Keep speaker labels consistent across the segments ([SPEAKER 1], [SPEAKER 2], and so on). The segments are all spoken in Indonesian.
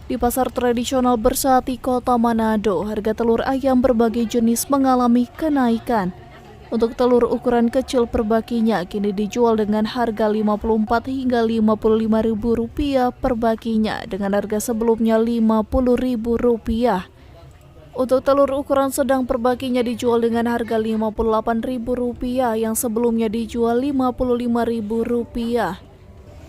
[SPEAKER 1] Di pasar tradisional Bersati, Kota Manado, harga telur ayam berbagai jenis mengalami kenaikan. Untuk telur ukuran kecil per bakinya kini dijual dengan harga Rp54 hingga Rp55.000 per bakinya dengan harga sebelumnya Rp50.000. Untuk telur ukuran sedang per bakinya dijual dengan harga Rp58.000 yang sebelumnya dijual Rp55.000.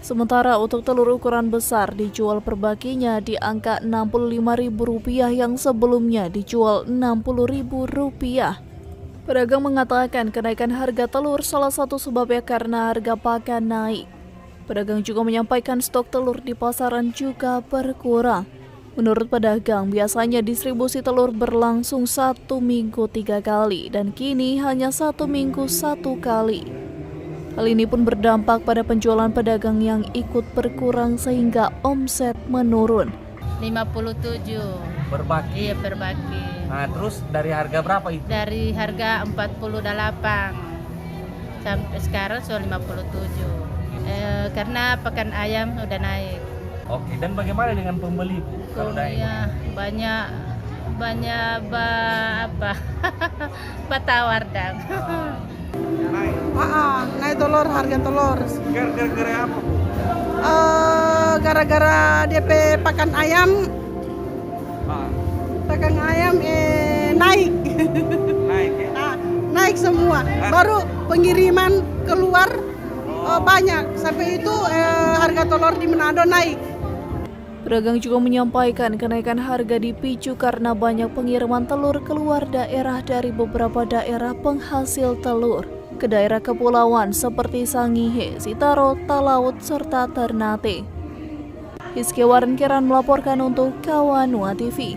[SPEAKER 1] Sementara untuk telur ukuran besar dijual per bakinya di angka Rp65.000 yang sebelumnya dijual Rp60.000. Pedagang mengatakan kenaikan harga telur salah satu sebabnya karena harga pakan naik. Pedagang juga menyampaikan stok telur di pasaran juga berkurang. Menurut pedagang, biasanya distribusi telur berlangsung 1 minggu 3 kali dan kini hanya 1 minggu 1 kali. Hal ini pun berdampak pada penjualan pedagang yang ikut berkurang sehingga omset menurun.
[SPEAKER 2] 57
[SPEAKER 3] per baki.
[SPEAKER 2] Iya, per baki.
[SPEAKER 3] Nah, terus dari harga berapa itu?
[SPEAKER 2] Dari harga 48 sampai sekarang so 57. Karena pakan ayam udah naik.
[SPEAKER 3] Oke, dan bagaimana dengan pembeli, Bu? Kalau naik?
[SPEAKER 2] Ya, banyak patawar dan.
[SPEAKER 4] Naik telur, harga telur.
[SPEAKER 3] Gara-gara apa, Bu?
[SPEAKER 4] Gara-gara DP pakan ayam naik.
[SPEAKER 3] Naik ya?
[SPEAKER 4] Naik semua. Baru pengiriman keluar banyak. Sampai itu harga telur di Manado naik.
[SPEAKER 1] Pedagang juga menyampaikan kenaikan harga dipicu karena banyak pengiriman telur keluar daerah dari beberapa daerah penghasil telur ke daerah kepulauan seperti Sangihe, Sitaro, Talaut, serta Ternate. Hizky Warenkiran melaporkan untuk Kawanua TV.